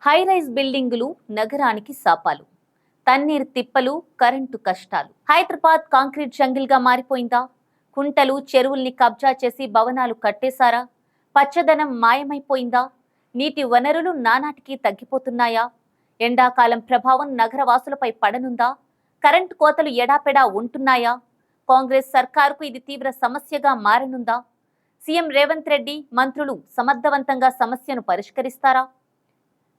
High rise బిల్డింగులు నగరానికి శాపాలు, తన్నీరు తిప్పలు, కరెంటు కష్టాలు. హైదరాబాద్ కాంక్రీట్ జంగిల్ గా మారిపోయిందా? కుంటలు చెరువుల్ని కబ్జా చేసి భవనాలు కట్టేశారా? పచ్చదనం మాయమైపోయిందా? నీటి వనరులు నానాటికి తగ్గిపోతున్నాయా? ఎండాకాలం ప్రభావం నగర వాసులపై పడనుందా? కరెంటు కోతలు ఎడాపెడా ఉంటున్నాయా? కాంగ్రెస్ సర్కారుకు ఇది తీవ్ర సమస్యగా మారనుందా? సీఎం రేవంత్ రెడ్డి మంత్రులు సమర్థవంతంగా సమస్యను పరిష్కరిస్తారా?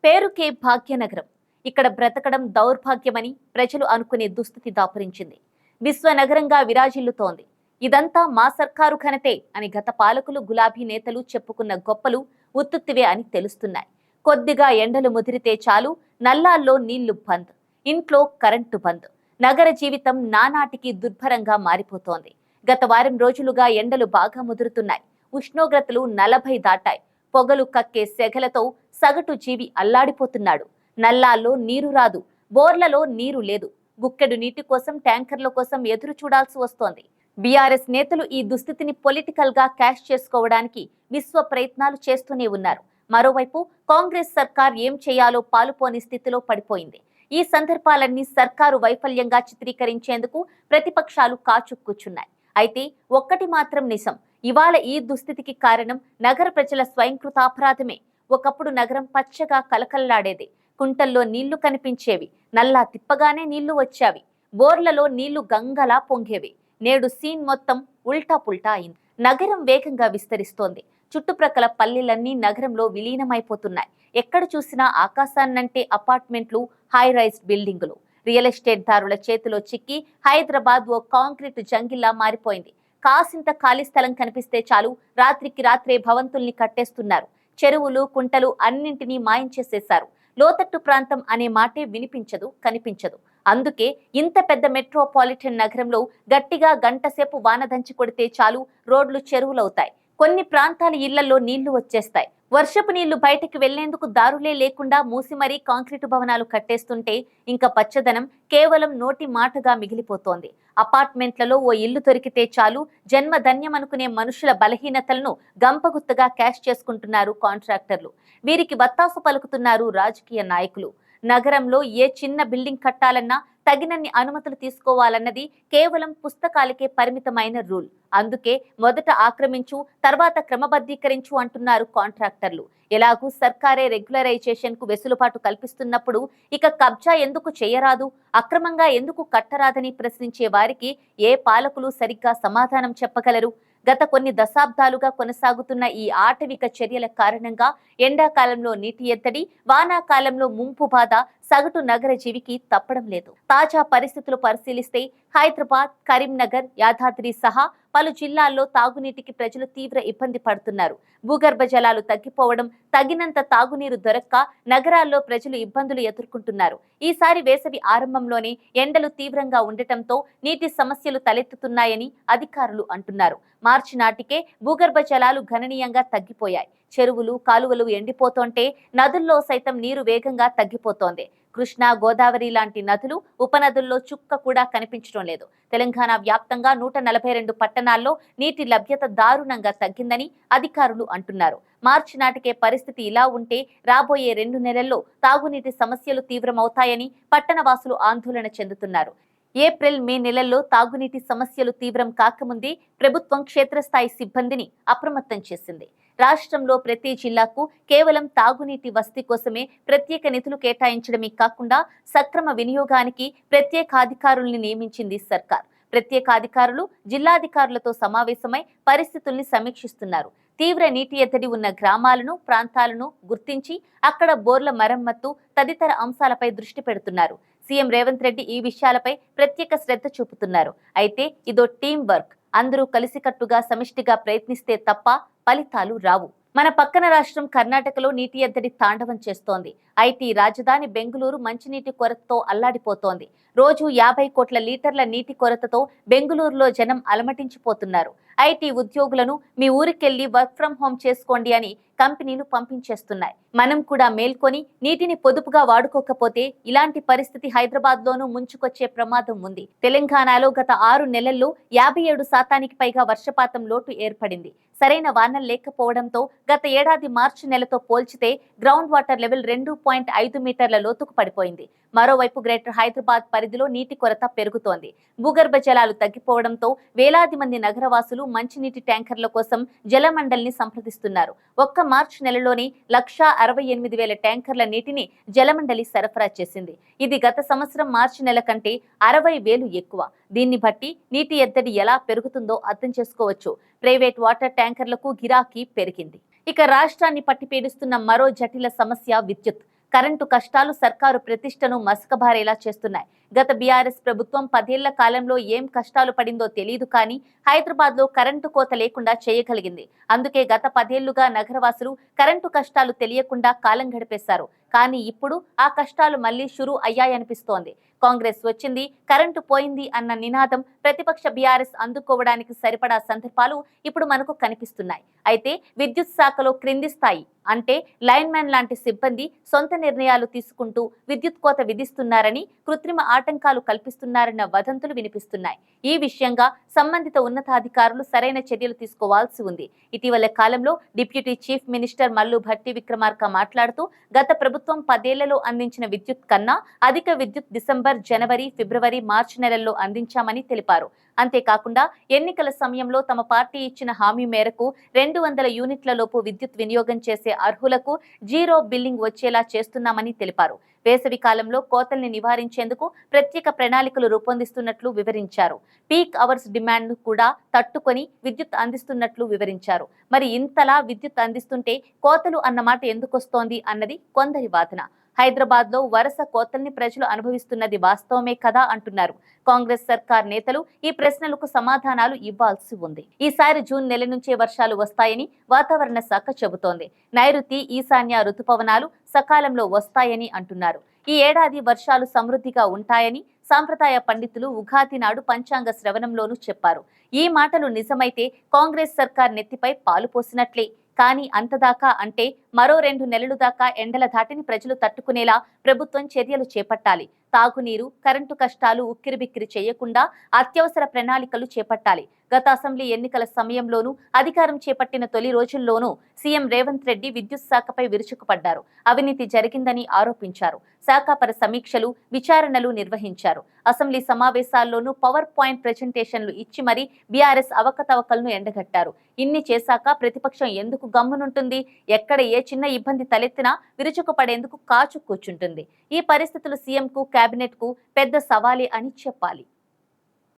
పేరుకే భాగ్యనగరం, ఇక్కడ బ్రతకడం దౌర్భాగ్యమని ప్రజలు అనుకునే దుస్థితి దాపురించింది. విశ్వనగరంగా విరాజిల్లుతోంది. ఇదంతా మా సర్కారు ఘనతే అని గత పాలకులు, గులాబీ నేతలు చెప్పుకున్న గొప్పలు ఉత్తుత్తివే అని తెలుస్తున్నాయి. కొద్దిగా ఎండలు ముదిరితే చాలు, నల్లాల్లో నీళ్లు బంద్, ఇంట్లో కరెంటు బంద్, నగర జీవితం నానాటికి దుర్భరంగా మారిపోతోంది. గత వారం రోజులుగా ఎండలు బాగా ముదురుతున్నాయి. ఉష్ణోగ్రతలు 40 దాటాయి. పొగలు కక్కే సెగలతో సగటు జీవి అల్లాడిపోతున్నాడు. నల్లాల్లో నీరు రాదు, బోర్లలో నీరు లేదు. గుక్కెడు నీటి కోసం ట్యాంకర్ల కోసం ఎదురు చూడాల్సి వస్తోంది. బీఆర్ఎస్ నేతలు ఈ దుస్థితిని పొలిటికల్ గా క్యాష్ చేసుకోవడానికి విశ్వ ప్రయత్నాలు చేస్తూనే ఉన్నారు. మరోవైపు కాంగ్రెస్ సర్కార్ ఏం చేయాలో పాలుపోని స్థితిలో పడిపోయింది. ఈ సందర్భాలన్నీ సర్కారు వైఫల్యంగా చిత్రీకరించేందుకు ప్రతిపక్షాలు కాచుక్కుచున్నాయి. అయితే ఒక్కటి మాత్రం నిజం, ఇవాళ ఈ దుస్థితికి కారణం నగర ప్రజల స్వయంకృతాపరాధమే. ఒకప్పుడు నగరం పచ్చగా కలకల్లాడేది. కుంటల్లో నీళ్లు కనిపించేవి, నల్లా తిప్పగానే నీళ్లు వచ్చేవి, బోర్లలో నీళ్లు గంగలా పొంగేవి. నేడు సీన్ మొత్తం ఉల్టా పుల్టా అయింది. నగరం వేగంగా విస్తరిస్తోంది. చుట్టుప్రక్కల పల్లెలన్నీ నగరంలో విలీనమైపోతున్నాయి. ఎక్కడ చూసినా ఆకాశాన్నంటే అపార్ట్మెంట్లు, హై రైజ్ బిల్డింగులు. రియల్ ఎస్టేట్ దారుల చేతిలో చిక్కి హైదరాబాద్ ఓ కాంక్రీట్ జంగిల్లా మారిపోయింది. కాసింత ఖాళీ స్థలం కనిపిస్తే చాలు, రాత్రికి రాత్రే భవంతుల్ని కట్టేస్తున్నారు. చెరువులు, కుంటలు అన్నింటినీ మాయం చేసేశారు. లోతట్టు ప్రాంతం అనే మాటే వినిపించదు, కనిపించదు. అందుకే ఇంత పెద్ద మెట్రోపాలిటన్ నగరంలో గట్టిగా గంటసేపు వాన దంచి కొడితే చాలు, రోడ్లు చెరువులవుతాయి. కొన్ని ప్రాంతాల ఇళ్లలో నీళ్లు వచ్చేస్తాయి. వర్షపు నీళ్లు బయటకు వెళ్లేందుకు దారులే లేకుండా మూసి మరీ కాంక్రీటు భవనాలు కట్టేస్తుంటే ఇంకా పచ్చదనం కేవలం నోటి మాటగా మిగిలిపోతోంది. అపార్ట్మెంట్లలో ఓ ఇల్లు దొరికితే చాలు, జన్మధన్యమనుకునే మనుషుల బలహీనతలను గంపగుత్తగా క్యాష్ చేసుకుంటున్నారు కాంట్రాక్టర్లు. వీరికి వత్తాసు పలుకుతున్నారు రాజకీయ నాయకులు. నగరంలో ఏ చిన్న బిల్డింగ్ కట్టాలన్నా తగినన్ని అనుమతులు తీసుకోవాలన్నది కేవలం పుస్తకాలకే పరిమితమైన రూల్. అందుకే మొదట ఆక్రమించు, తర్వాత క్రమబద్ధీకరించు అంటున్నారు కాంట్రాక్టర్లు. ఎలాగూ సర్కారే రెగ్యులరైజేషన్ కు వెసులుబాటు కల్పిస్తున్నప్పుడు ఇక కబ్జా ఎందుకు చేయరాదు, అక్రమంగా ఎందుకు కట్టరాదని ప్రశ్నించే వారికి ఏ పాలకులు సరిగ్గా సమాధానం చెప్పగలరు? గత కొన్ని దశాబ్దాలుగా కొనసాగుతున్న ఈ ఆటవిక చర్యల కారణంగా ఎండాకాలంలో నీటి ఎద్దడి, వానాకాలంలో ముంపు బాధ సగటు నగర జీవికి తప్పడం లేదు. తాజా పరిస్థితులు పరిశీలిస్తే హైదరాబాద్, కరీంనగర్, యాదాద్రి సహా పలు జిల్లాల్లో తాగునీటికి ప్రజలు తీవ్ర ఇబ్బంది పడుతున్నారు. భూగర్భ జలాలు తగ్గిపోవడం, తగినంత తాగునీరు దొరక్క నగరాల్లో ప్రజలు ఇబ్బందులు ఎదుర్కొంటున్నారు. ఈసారి వేసవి ఆరంభంలోనే ఎండలు తీవ్రంగా ఉండటంతో నీటి సమస్యలు తలెత్తుతున్నాయని అధికారులు అంటున్నారు. మార్చి నాటికే భూగర్భ జలాలు గణనీయంగా తగ్గిపోయాయి. చెరువులు, కాలువలు ఎండిపోతుంటే నదుల్లో సైతం నీరు వేగంగా తగ్గిపోతోంది. కృష్ణా, గోదావరి లాంటి నదులు, ఉపనదుల్లో చుక్క కూడా కనిపించడం లేదు. తెలంగాణ వ్యాప్తంగా 142 పట్టణాల్లో నీటి లభ్యత దారుణంగా తగ్గిందని అధికారులు అంటున్నారు. మార్చి నాటికే పరిస్థితి ఇలా ఉంటే రాబోయే 2 నెలల్లో తాగునీటి సమస్యలు తీవ్రమవుతాయని పట్టణవాసులు ఆందోళన చెందుతున్నారు. ఏప్రిల్, మే నెలల్లో తాగునీటి సమస్యలు తీవ్రం కాకముందే ప్రభుత్వం క్షేత్రస్థాయి సిబ్బందిని అప్రమత్తం చేసింది. రాష్ట్రంలో ప్రతి జిల్లాకు కేవలం తాగునీటి వసతి కోసమే ప్రత్యేక నిధులు కేటాయించడమే కాకుండా సక్రమ వినియోగానికి ప్రత్యేకాధికారుల్ని నియమించింది సర్కార్. ప్రత్యేకాధికారులు జిల్లాధికారులతో సమావేశమై పరిస్థితుల్ని సమీక్షిస్తున్నారు. తీవ్ర నీటి ఎద్దడి ఉన్న గ్రామాలను, ప్రాంతాలను గుర్తించి అక్కడ బోర్ల మరమ్మత్తు తదితర అంశాలపై దృష్టి పెడుతున్నారు. సీఎం రేవంత్ రెడ్డి ఈ విషయాలపై ప్రత్యేక శ్రద్ధ చూపుతున్నారు. అయితే ఇదో టీం వర్క్. అందరూ కలిసికట్టుగా సమిష్టిగా ప్రయత్నిస్తే తప్ప ఫలితాలు రావు. మన పక్కన రాష్ట్రం కర్ణాటకలో నీటి ఎద్దడి తాండవం చేస్తోంది. ఐటీ రాజధాని బెంగుళూరు మంచినీటి కొరతతో అల్లాడిపోతోంది. రోజు 50 కోట్ల లీటర్ల నీటి కొరతతో బెంగుళూరులో జనం అలమటించిపోతున్నారు. ఐటీ ఉద్యోగులను మీ ఊరికెళ్లి వర్క్ ఫ్రం హోం చేసుకోండి అని కంపెనీలు పంపించేస్తున్నాయి. మనం కూడా మేల్కొని నీటిని పొదుపుగా వాడుకోకపోతే ఇలాంటి పరిస్థితి హైదరాబాద్ లోనూ ముంచుకొచ్చే ప్రమాదం ఉంది. తెలంగాణలో గత 6 నెలల్లో 57% పైగా వర్షపాతం లోటు ఏర్పడింది. సరైన వానలు లేకపోవడంతో గత ఏడాది మార్చి నెలతో పోల్చితే గ్రౌండ్ వాటర్ లెవెల్ 2.5 మీటర్ల లోతుకు పడిపోయింది. మరోవైపు గ్రేటర్ హైదరాబాద్ పరిధిలో నీటి కొరత పెరుగుతోంది. భూగర్భ జలాలు తగ్గిపోవడంతో వేలాది మంది నగరవాసులు మంచినీటి ట్యాంకర్ల కోసం జలమండలిని సంప్రదిస్తున్నారు. ఒక్క మార్చి నెలలోని 1,68,000 ట్యాంకర్ల నీటిని జలమండలి సరఫరా చేసింది. ఇది గత సంవత్సరం మార్చి నెల కంటే 60,000 ఎక్కువ. దీన్ని బట్టి నీటి ఎద్దడి ఎలా పెరుగుతుందో అర్థం చేసుకోవచ్చు. ప్రైవేట్ వాటర్ ట్యాంకర్లకు గిరాకీ పెరిగింది. ఇక రాష్ట్రాన్ని పట్టిపీడిస్తున్న మరో జటిల సమస్య విద్యుత్. కరెంటు కష్టాలు సర్కారు ప్రతిష్టను మసకబారేలా చేస్తున్నాయి. గత బీఆర్ఎస్ ప్రభుత్వం 10 ఏళ్ల కాలంలో ఏం కష్టాలు పడిందో తెలియదు కానీ హైదరాబాద్ లో కరెంటు కోత లేకుండా చేయగలిగింది. అందుకే గత 10 ఏళ్లుగా నగరవాసులు కరెంటు కష్టాలు తెలియకుండా కాలం గడిపేశారు. కానీ ఇప్పుడు ఆ కష్టాలు మళ్లీ షురూ అయ్యాయనిపిస్తోంది. కాంగ్రెస్ వచ్చింది, కరెంటు పోయింది అన్న నినాదం ప్రతిపక్ష బీఆర్ఎస్ అందుకోవడానికి సరిపడా సందర్భాలు ఇప్పుడు మనకు కనిపిస్తున్నాయి. అయితే విద్యుత్ శాఖలో క్రింది స్థాయి అంటే లైన్ మ్యాన్ లాంటి సిబ్బంది సొంత నిర్ణయాలు తీసుకుంటూ విద్యుత్ కోత విధిస్తున్నారని, కృత్రిమ ఆటంకాలు కల్పిస్తున్నారన్న వదంతులు వినిపిస్తున్నాయి. ఈ విషయంగా సంబంధిత ఉన్నతాధికారులు సరైన చర్యలు తీసుకోవాల్సి ఉంది. ఇటీవల కాలంలో deputy chief minister Mallu Bhatti Vikramarka మాట్లాడుతూ గత ప్రభుత్వం 10 ఏళ్లలో అందించిన విద్యుత్ కన్నా అధిక విద్యుత్ డిసెంబర్, జనవరి, ఫిబ్రవరి, మార్చి నెలల్లో అందించామని తెలిపారు. అంతేకాకుండా ఎన్నికల సమయంలో తమ పార్టీ ఇచ్చిన హామీ మేరకు 200 యూనిట్ల లోపు విద్యుత్ వినియోగం చేసే అర్హులకు జీరో బిల్లింగ్ వచ్చేలా చేస్తున్నామని తెలిపారు. వేసవి కాలంలో కోతల్ని నివారించేందుకు ప్రత్యేక ప్రణాళికలు రూపొందిస్తున్నట్లు వివరించారు. పీక్ అవర్స్ డిమాండ్ ను కూడా తట్టుకొని విద్యుత్ అందిస్తున్నట్లు వివరించారు. మరి ఇంతలా విద్యుత్ అందిస్తుంటే కోతలు అన్నమాట ఎందుకొస్తోంది అన్నది కొందరి వాదన. హైదరాబాద్ లో వరుస కోతల్ని ప్రజలు అనుభవిస్తున్నది వాస్తవమే కదా అంటున్నారు. కాంగ్రెస్ సర్కార్ నేతలు ఈ ప్రశ్నలకు సమాధానాలు ఇవ్వాల్సి ఉంది. ఈసారి జూన్ నెల నుంచే వర్షాలు వస్తాయని వాతావరణ శాఖ చెబుతోంది. నైరుతి, ఈశాన్య రుతుపవనాలు సకాలంలో వస్తాయని అంటున్నారు. ఈ ఏడాది వర్షాలు సమృద్ధిగా ఉంటాయని సాంప్రదాయ పండితులు ఉగాది నాడు పంచాంగ శ్రవణంలోనూ చెప్పారు. ఈ మాటలు నిజమైతే కాంగ్రెస్ సర్కార్ నెత్తిపై పాలు పోసినట్లే. కానీ అంతదాకా అంటే మరో 2 నెలలు దాకా ఎండల ధాటిని ప్రజలు తట్టుకునేలా ప్రభుత్వం చర్యలు చేపట్టాలి. తాగునీరు, కరెంటు కష్టాలు ఉక్కిరిబిక్కిరి చేయకుండా అత్యవసర ప్రణాళికలు చేపట్టాలి. గత అసెంబ్లీ ఎన్నికల సమయంలోనూ అధికారం చేపట్టిన తొలి రోజుల్లోనూ సీఎం రేవంత్ రెడ్డి విద్యుత్ శాఖపై విరుచుకుపడ్డారు. అవినీతి జరిగిందని ఆరోపించారు. శాఖాపర సమీక్షలు, విచారణలు నిర్వహించారు. అసెంబ్లీ సమావేశాల్లోనూ పవర్ పాయింట్ ప్రెజెంటేషన్లు ఇచ్చి మరీ బీఆర్ఎస్ అవకతవకలను ఎండగట్టారు. ఇన్ని చేశాక ప్రతిపక్షం ఎందుకు గమ్మునుంటుంది? ఎక్కడ ఏ చిన్న ఇబ్బంది తలెత్తినా విరుచుకుపడేందుకు కాచు కూర్చుంటుంది. ఈ పరిస్థితులు సీఎంకు, కేబినెట్ కు పెద్ద సవాలే అని చెప్పాలి.